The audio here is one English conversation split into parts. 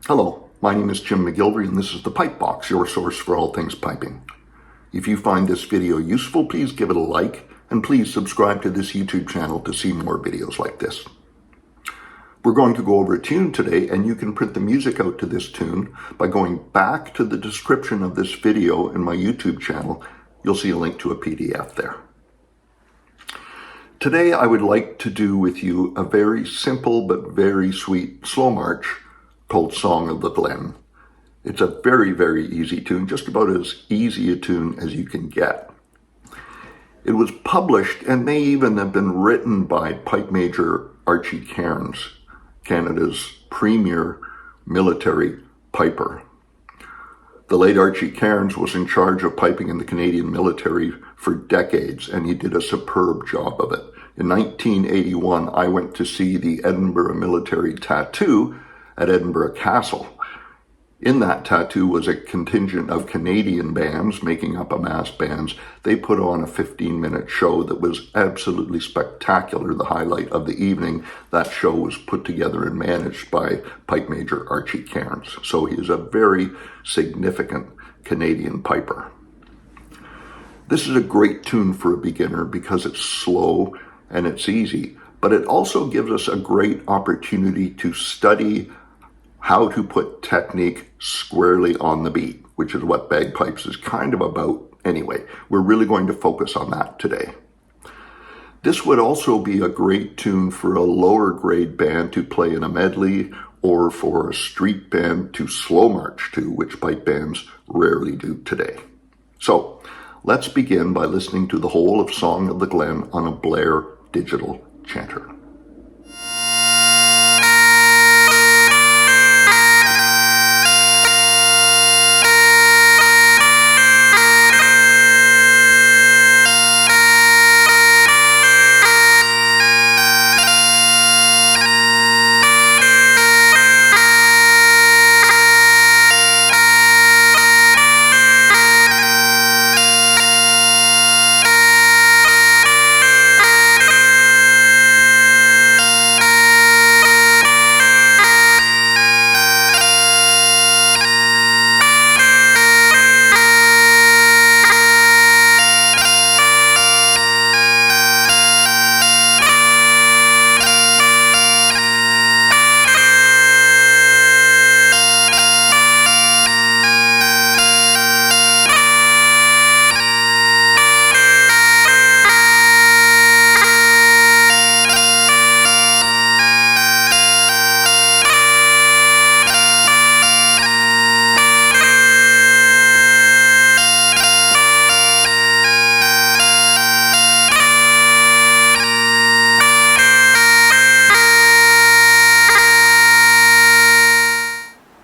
Hello, my name is Jim McGillivray and this is the Pipe Box, your source for all things piping. If you find this video useful, please give it a like and please subscribe to this YouTube channel to see more videos like this. We're going to go over a tune today, and you can print the music out to this tune by going back to the description of this video in my YouTube channel. You'll see a link to a PDF there. Today I would like to do with you a very simple but very sweet slow march called Song of the Glen. It's a very, very easy tune, just about as easy a tune as you can get. It was published and may even have been written by Pipe Major Archie Cairns, Canada's premier military piper. The late Archie Cairns was in charge of piping in the Canadian military for decades, and he did a superb job of it. In 1981, I went to see the Edinburgh Military Tattoo at Edinburgh Castle. In that tattoo was a contingent of Canadian bands making up a mass bands. They put on a 15-minute show that was absolutely spectacular, the highlight of the evening. That show was put together and managed by Pipe Major Archie Cairns. So he is a very significant Canadian piper. This is a great tune for a beginner because it's slow and it's easy, but it also gives us a great opportunity to study how to put technique squarely on the beat, which is what bagpipes is kind of about anyway. We're really going to focus on that today. This would also be a great tune for a lower grade band to play in a medley, or for a street band to slow march to, which pipe bands rarely do today. So let's begin by listening to the whole of Song of the Glen on a Blair digital chanter.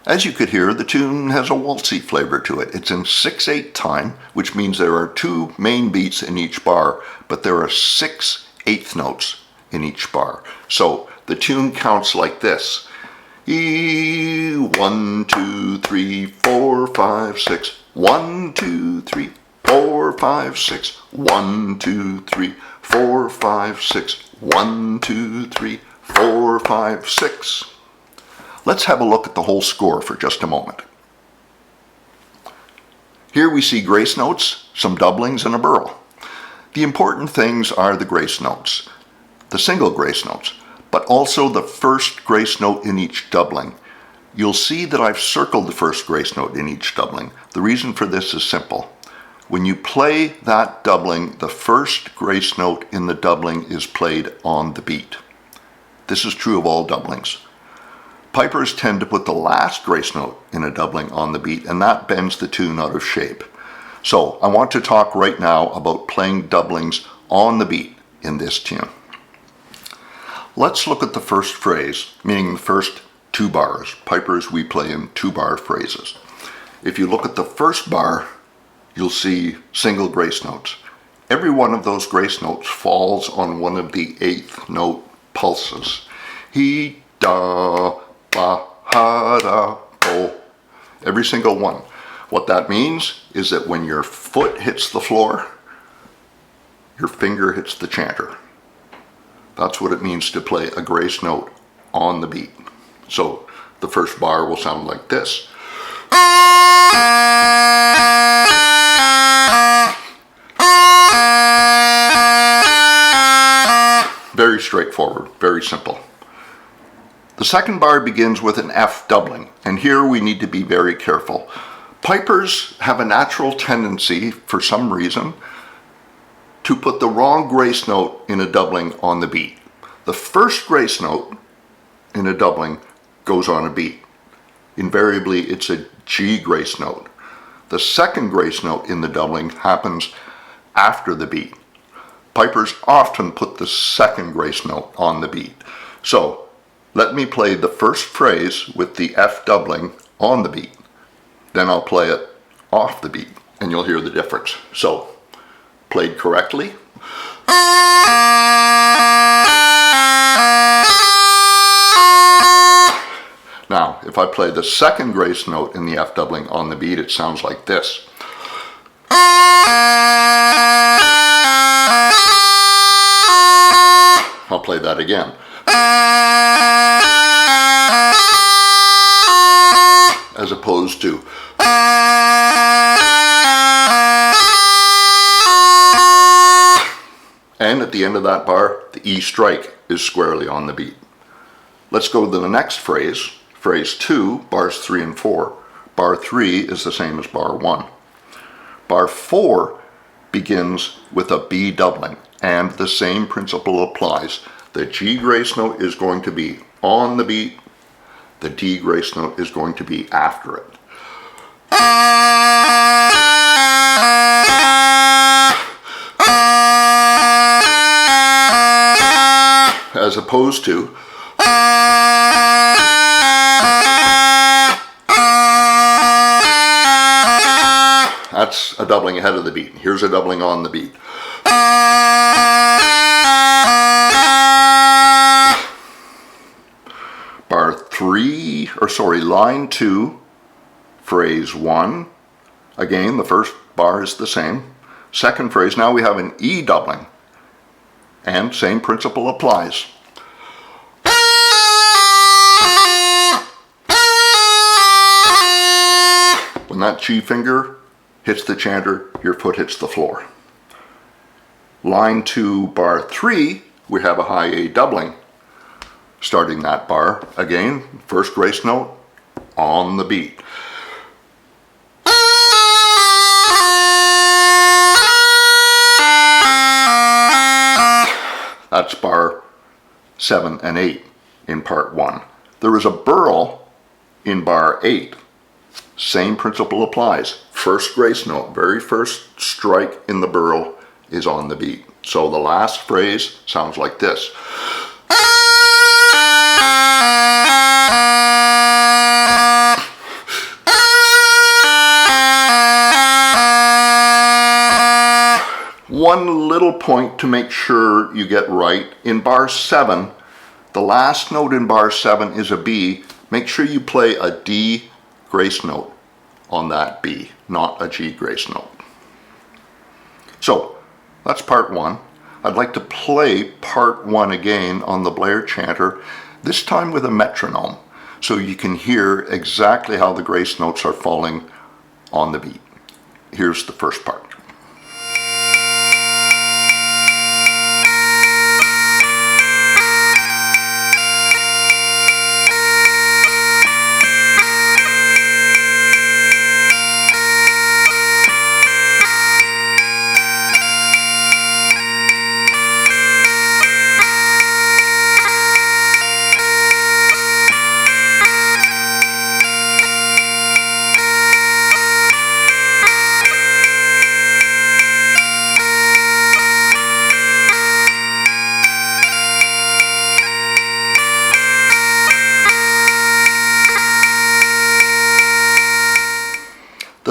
As you could hear, the tune has a waltzy flavor to it. It's in 6/8 time, which means there are two main beats in each bar, but there are 6 eighth notes in each bar. So the tune counts like this. 1, 2, 3, 4, 5, 6. 1, 2, 3, 4, 5, 6. 1, 2, 3, 4, 5, 6. 1, 2, 3, 4, 5, 6. Let's have a look at the whole score for just a moment. Here we see grace notes, some doublings, and a burl. The important things are the grace notes, the single grace notes, but also the first grace note in each doubling. You'll see that I've circled the first grace note in each doubling. The reason for this is simple. When you play that doubling, the first grace note in the doubling is played on the beat. This is true of all doublings. Pipers tend to put the last grace note in a doubling on the beat, and that bends the tune out of shape. So I want to talk right now about playing doublings on the beat in this tune. Let's look at the first phrase, meaning the first 2 bars. Pipers, we play in 2-bar phrases. If you look at the first bar, you'll see single grace notes. Every one of those grace notes falls on one of the 8th note pulses. He, da, ba, ha, da, bo. Every single one. What that means is that when your foot hits the floor, your finger hits the chanter. That's what it means to play a grace note on the beat. So the first bar will sound like this. Very straightforward, very simple. The second bar begins with an F doubling, and here we need to be very careful. Pipers have a natural tendency, for some reason, to put the wrong grace note in a doubling on the beat. The first grace note in a doubling goes on a beat. Invariably, it's a G grace note. The second grace note in the doubling happens after the beat. Pipers often put the second grace note on the beat. So, let me play the first phrase with the F doubling on the beat. Then I'll play it off the beat, and you'll hear the difference. So, played correctly. Now, if I play the second grace note in the F doubling on the beat, it sounds like this. I'll play that again. As opposed to and at the end of that bar, the E strike is squarely on the beat. Let's go to the next phrase, phrase 2, bars 3 and 4. Bar 3 is the same as bar 1. Bar 4 begins with a B doubling, and the same principle applies. The G grace note is going to be on the beat, the D grace note is going to be after it. As opposed to that's a doubling ahead of the beat. Here's a doubling on the beat. Line 2, phrase 1. Again, the first bar is the same. Second phrase, now we have an E doubling. And same principle applies. When that G finger hits the chanter, your foot hits the floor. Line 2, bar 3, we have a high A doubling. Starting that bar, again, first grace note on the beat. That's bar 7 and 8 in part 1. There is a burl in bar 8. Same principle applies. First grace note, very first strike in the burl is on the beat. So the last phrase sounds like this. One little point to make sure you get right. In bar 7, the last note in bar 7 is a B. Make sure you play a D grace note on that B, not a G grace note. So, that's part 1. I'd like to play part 1 again on the Blair chanter, this time with a metronome, so you can hear exactly how the grace notes are falling on the beat. Here's the first part.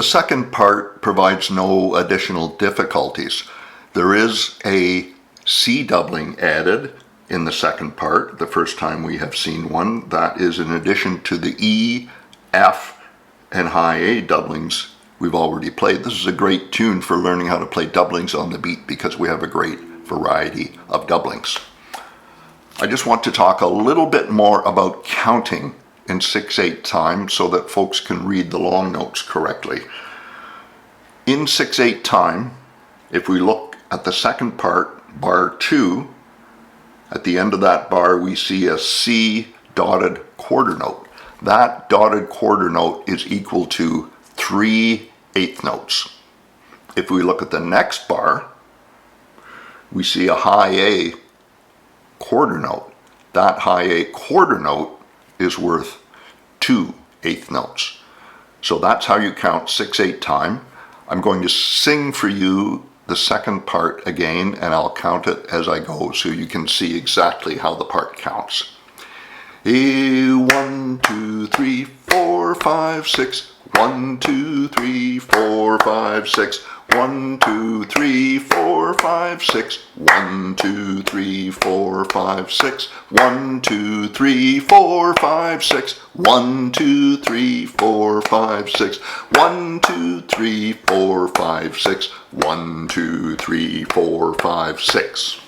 The second part provides no additional difficulties. There is a C doubling added in the second part, the first time we have seen one. That is in addition to the E, F, and high A doublings we've already played. This is a great tune for learning how to play doublings on the beat because we have a great variety of doublings. I just want to talk a little bit more about counting in 6/8 time so that folks can read the long notes correctly. In 6/8 time, if we look at the second part, bar 2, at the end of that bar we see a C dotted quarter note. That dotted quarter note is equal to 3/8 notes. If we look at the next bar, we see a high A quarter note. That high A quarter note is worth 2/8 notes. So that's how you count 6/8 time. I'm going to sing for you the second part again, and I'll count it as I go so you can see exactly how the part counts. 1, 2, 3, 4, 5, 6. 1, 2, 3, 4, 5, 6. 1, 2, 3, 4, 5, 6. 1, 2, 3, 4, 5, 6. 1, 2, 3, 4, 5, 6. 1, 2, 3, 4, 5, 6. 1, 2, 3, 4, 5, 6. 1, 2, 3, 4, 5, 6.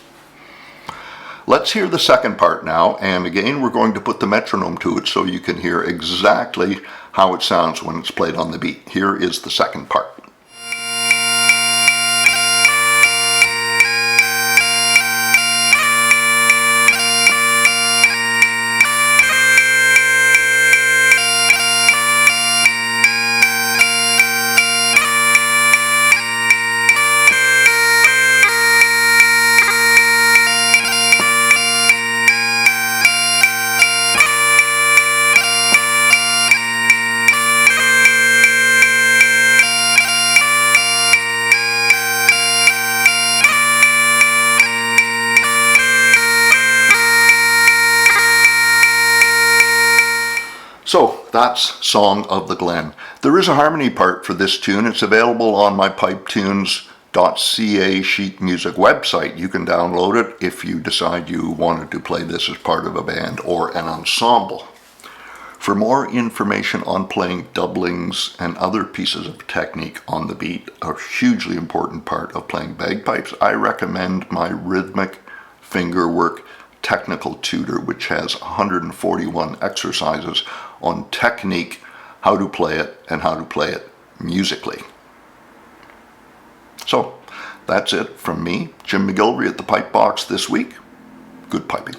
Let's hear the second part now, and again we're going to put the metronome to it so you can hear exactly how it sounds when it's played on the beat. Here is the second part. So that's Song of the Glen. There is a harmony part for this tune. It's available on my Pipetunes.ca sheet music website. You can download it if you decide you wanted to play this as part of a band or an ensemble. For more information on playing doublings and other pieces of technique on the beat, a hugely important part of playing bagpipes, I recommend my Rhythmic Fingerwork Technical Tutor, which has 141 exercises on technique, how to play it, and how to play it musically. So, that's it from me, Jim McGillivray at the Pipe Box this week. Good piping.